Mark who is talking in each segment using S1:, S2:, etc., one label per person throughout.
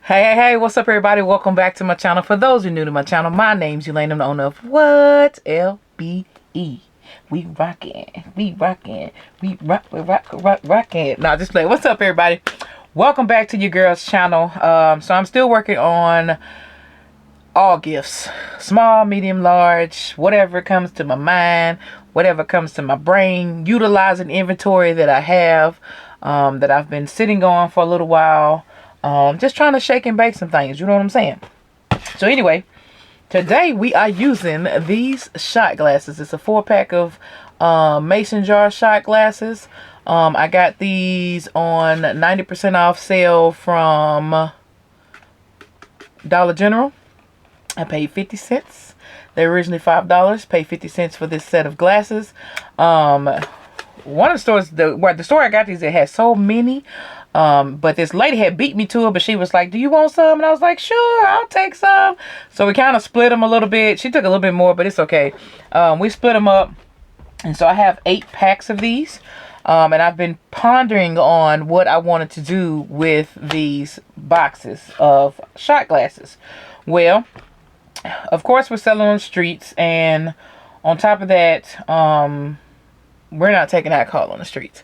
S1: Hey, what's up, everybody? Welcome back to my channel. For those who are new to my channel, my name's Elaine. I'm the owner of What? LBE. We rockin'. We rockin'. We rockin'. Nah, just play. What's up, everybody? Welcome back to your girl's channel. So I'm still working on all gifts. Small, medium, large, whatever comes to my mind, whatever comes to my brain. Utilizing inventory that I have, that I've been sitting on for a little while. Just trying to shake and bake some things, you know what I'm saying? So anyway, today we are using these shot glasses. It's a 4-pack of mason jar shot glasses. I got these on 90% off sale from Dollar General. I paid 50 cents. They're originally $5. Paid 50 cents for this set of glasses. One of the stores, the store I got these, it had so many. But this lady had beat me to it, but she was like, do you want some? And I was like, sure, I'll take some. So we kind of split them a little bit. She took a little bit more, but it's okay. We split them up. And so I have 8 packs of these. And I've been pondering on what I wanted to do with these boxes of shot glasses. Well, of course, we're selling on the streets. And on top of that, we're not taking alcohol on the streets.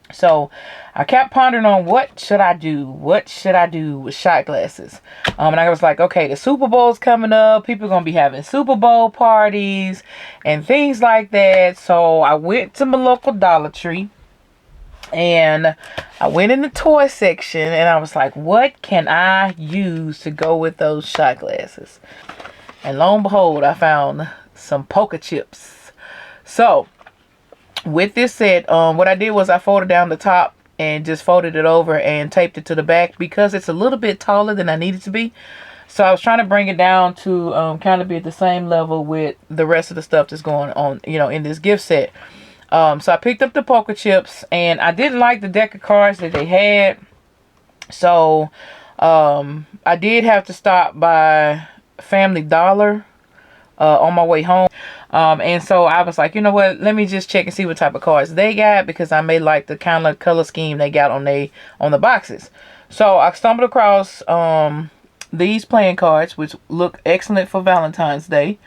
S1: So I kept pondering on what should I do? What should I do with shot glasses? And I was like, okay, the Super Bowl's coming up. People are going to be having Super Bowl parties and things like that. So I went to my local Dollar Tree and I went in the toy section and I was like, what can I use to go with those shot glasses? And lo and behold, I found some poker chips. So with this set, what I did was I folded down the top and just folded it over and taped it to the back because it's a little bit taller than I need it to be. So I was trying to bring it down to kind of be at the same level with the rest of the stuff that's going on, you know, in this gift set. So I picked up the poker chips and I didn't like the deck of cards that they had. So I did have to stop by Family Dollar on my way home. And so I was like, you know what, let me just check and see what type of cards they got, because I may like the kind of color scheme they got on the boxes. So I stumbled across these playing cards, which look excellent for Valentine's Day.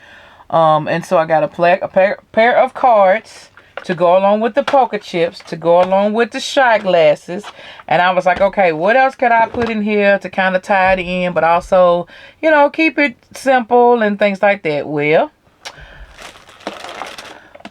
S1: And so I got a pair of cards to go along with the poker chips, to go along with the shot glasses. And I was like, okay, what else could I put in here to kind of tie it in, but also, you know, keep it simple and things like that? Well,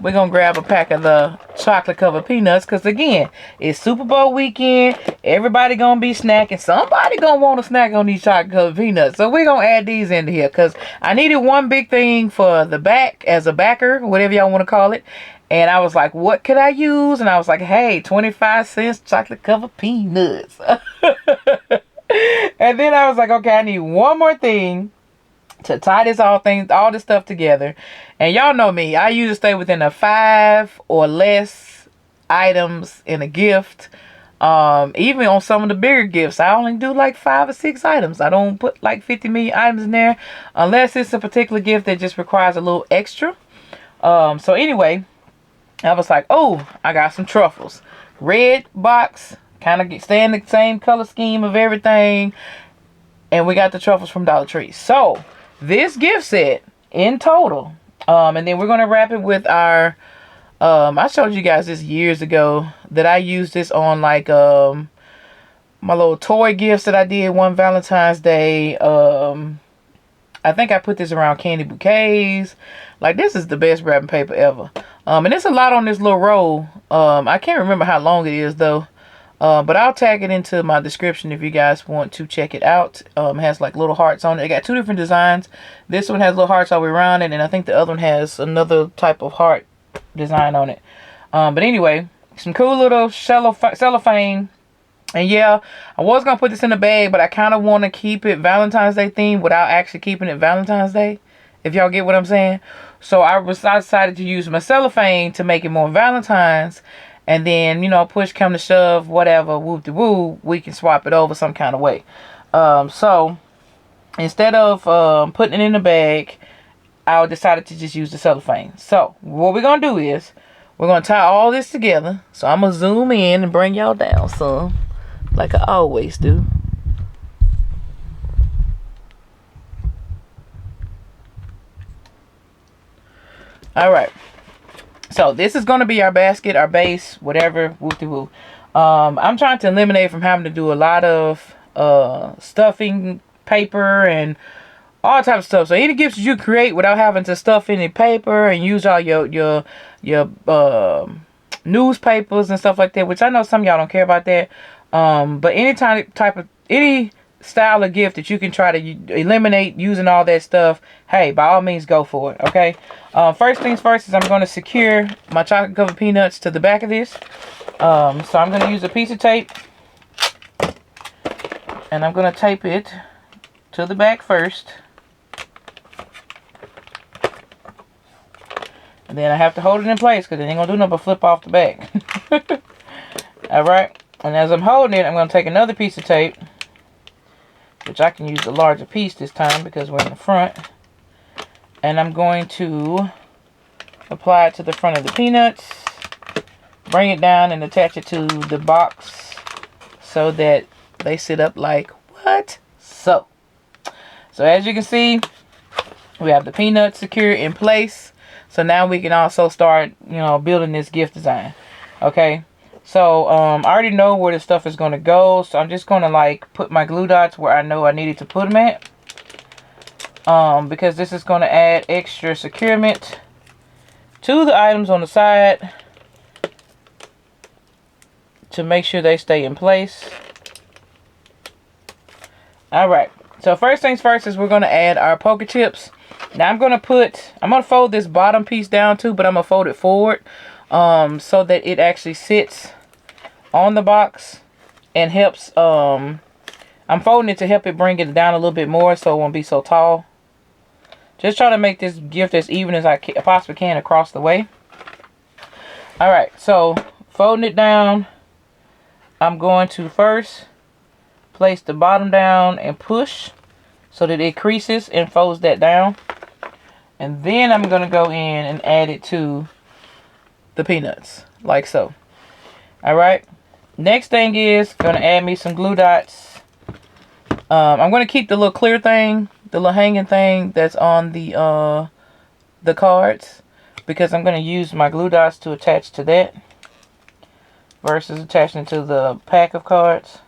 S1: we're going to grab a pack of the chocolate covered peanuts, because again, it's Super Bowl weekend. Everybody going to be snacking. Somebody going to want to snack on these chocolate covered peanuts. So we're going to add these into here, because I needed one big thing for the back as a backer, whatever y'all want to call it. And I was like, what could I use? And I was like, hey, 25 cents chocolate covered peanuts. And then I was like, okay, I need one more thing to tie all this stuff together. And y'all know me, I usually stay within a 5 or less items in a gift. Even on some of the bigger gifts, I only do like 5 or 6 items. I don't put like 50 million items in there unless it's a particular gift that just requires a little extra. So anyway, I was like, oh, I got some truffles. Red box, kind of stay in the same color scheme of everything. And we got the truffles from Dollar Tree. So this gift set in total, and then we're going to wrap it with our, I showed you guys this years ago that I used this on like my little toy gifts that I did one Valentine's Day. I think I put this around candy bouquets. Like, this is the best wrapping paper ever. And there's a lot on this little roll. I can't remember how long it is though. But I'll tag it into my description if you guys want to check it out. It has like little hearts on it. It got 2 different designs. This one has little hearts all the way around it, and I think the other one has another type of heart design on it. But anyway, some cool little cellophane. And yeah, I was going to put this in a bag, but I kind of want to keep it Valentine's Day themed without actually keeping it Valentine's Day, if y'all get what I'm saying. So I decided to use my cellophane to make it more Valentine's. And then, you know, push come to shove, whatever, whoop-de-woo, we can swap it over some kind of way. So instead of putting it in the bag, I decided to just use the cellophane. So what we're going to do is we're going to tie all this together. So I'm going to zoom in and bring y'all down some, like I always do. All right. So this is going to be our basket, our base, whatever. Whoop-de-woo. I'm trying to eliminate from having to do a lot of stuffing paper and all types of stuff. So any gifts you create without having to stuff any paper and use all your newspapers and stuff like that, which I know some of y'all don't care about that. But any style of gift that you can try to eliminate using all that stuff, hey, by all means go for it. Okay. First things first is I'm going to secure my chocolate covered peanuts to the back of this. So I'm going to use a piece of tape, and I'm going to tape it to the back first. And then I have to hold it in place because it ain't going to do nothing but flip off the back. Alright. And as I'm holding it, I'm going to take another piece of tape, which I can use a larger piece this time because we're in the front. And I'm going to apply it to the front of the peanuts. Bring it down and attach it to the box so that they sit up like what? So as you can see, we have the peanuts secure in place. So now we can also start, building this gift design. Okay. So I already know where the stuff is going to go. So I'm just going to like put my glue dots where I know I needed to put them at. Because this is going to add extra securement to the items on the side to make sure they stay in place. Alright. So first things first is we're going to add our poker chips. Now I'm going to fold this bottom piece down too, but I'm going to fold it forward so that it actually sits on the box and helps. I'm folding it to help it bring it down a little bit more so it won't be so tall. Just trying to make this gift as even as I possibly can across the way. Alright, so folding it down, I'm going to first place the bottom down and push so that it creases and folds that down. And then I'm going to go in and add it to the peanuts, like so. Alright. Next thing is going to add me some glue dots. I'm going to keep the little clear thing, the little hanging thing that's on the cards, because I'm going to use my glue dots to attach to that versus attaching to the pack of cards.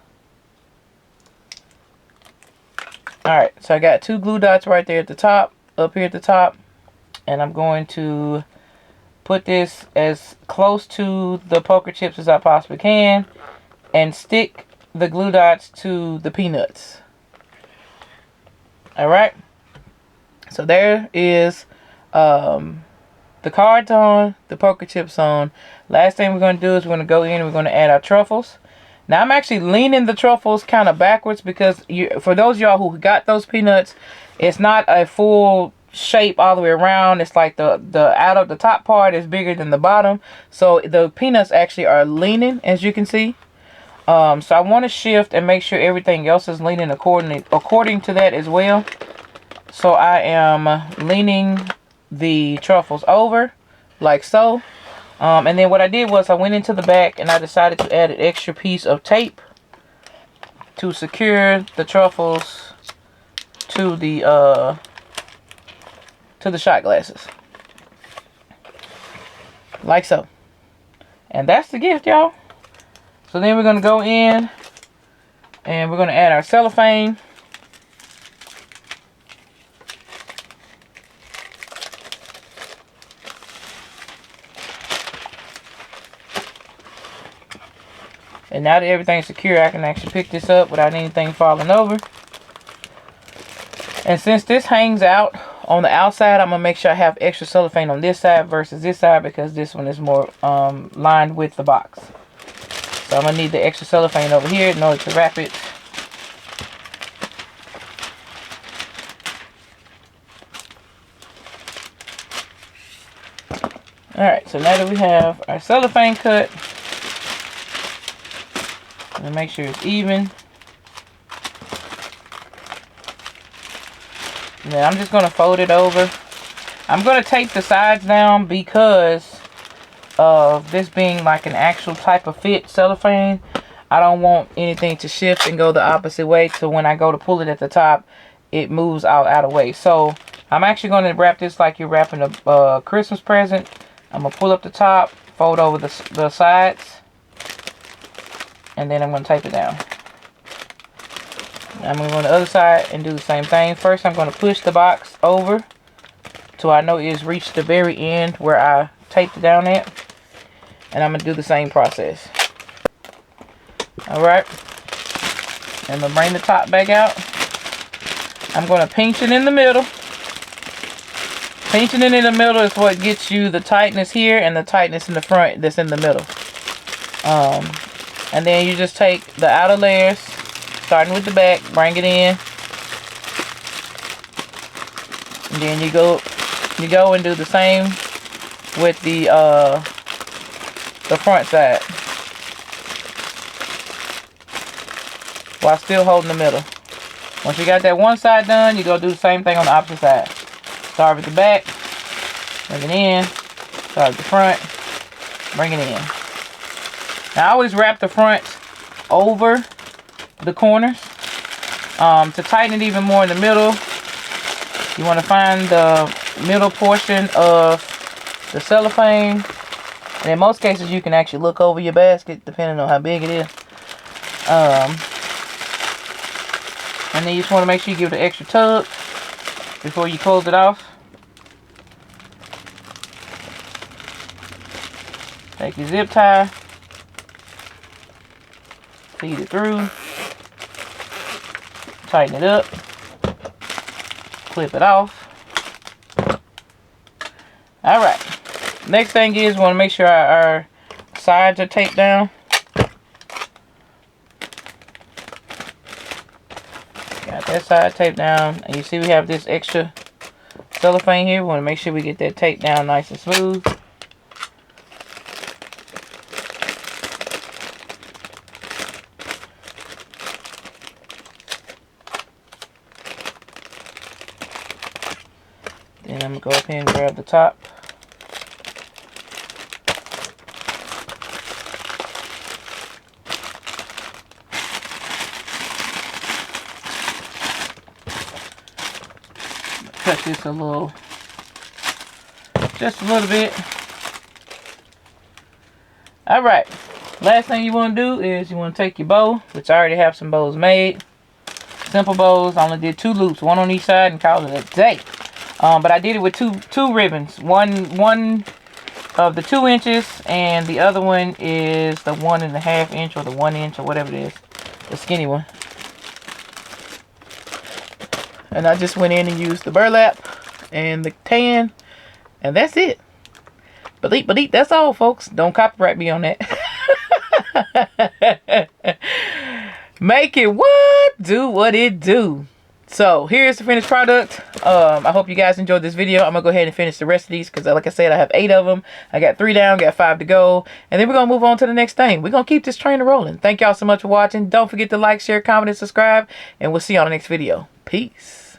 S1: Alright, so I got 2 glue dots right there at the top, up here at the top. And I'm going to put this as close to the poker chips as I possibly can and stick the glue dots to the peanuts. Alright. So there is the cards on, the poker chips on. Last thing we're going to do is we're going to go in and we're going to add our truffles. Now I'm actually leaning the truffles kind of backwards because for those of y'all who got those peanuts, it's not a full shape all the way around. It's like the top part is bigger than the bottom, so the peanuts actually are leaning, as you can see. So I want to shift and make sure everything else is leaning according to that as well. So I am leaning the truffles over like so. And then what I did was I went into the back and I decided to add an extra piece of tape to secure the truffles to the shot glasses, like so. And that's the gift, y'all. So then we're going to go in and we're going to add our cellophane. And now that everything's secure, I can actually pick this up without anything falling over. And since this hangs out on the outside, I'm going to make sure I have extra cellophane on this side versus this side because this one is more lined with the box. So I'm going to need the extra cellophane over here in order to wrap it. Alright, so now that we have our cellophane cut, I'm going to make sure it's even. And then I'm just going to fold it over. I'm going to tape the sides down because of this being like an actual type of fit cellophane. I don't want anything to shift and go the opposite way, so when I go to pull it at the top, it moves out of the way. So I'm actually going to wrap this like you're wrapping a Christmas present. I'm going to pull up the top, fold over the sides, and then I'm going to tape it down. I'm going to go on the other side and do the same thing. First, I'm going to push the box over till I know it's reached the very end where I taped it down at. And I'm going to do the same process. Alright. I'm going to bring the top back out. I'm going to pinch it in the middle. Pinching it in the middle is what gets you the tightness here and the tightness in the front that's in the middle. And then you just take the outer layers, starting with the back, bring it in. And then you go and do the same with the front side. While still holding the middle. Once you got that one side done, you go do the same thing on the opposite side. Start with the back, bring it in, start with the front, bring it in. Now I always wrap the front over the corners. To tighten it even more in the middle, you want to find the middle portion of the cellophane. And in most cases you can actually look over your basket depending on how big it is. And then you just want to make sure you give it an extra tug before you close it off. Take your zip tie, feed it through, tighten it up, clip it off. Alright, next thing is we want to make sure our sides are taped down. Got that side taped down, and you see we have this extra cellophane here. We want to make sure we get that taped down nice and smooth. Then I'm going to go up here and grab the top. Cut this just a little bit. Alright, last thing you want to do is you want to take your bow, which I already have some bows made. Simple bows. I only did 2 loops, one on each side, and called it a day. But I did it with two ribbons. One of the 2 inches, and the other one is the 1.5 inch or the 1 inch or whatever it is, the skinny one. And I just went in and used the burlap and the tan, and that's it. But that's all, folks. Don't copyright me on that. Make it what? Do what it do. So here's the finished product. I hope you guys enjoyed this video. I'm gonna go ahead and finish the rest of these because, like I said, I have 8 of them. I got 3 down, got 5 to go, and then we're gonna move on to the next thing. We're gonna keep this train rolling. Thank y'all so much for watching. Don't forget to like, share, comment, and subscribe, and we'll see you on the next video. Peace.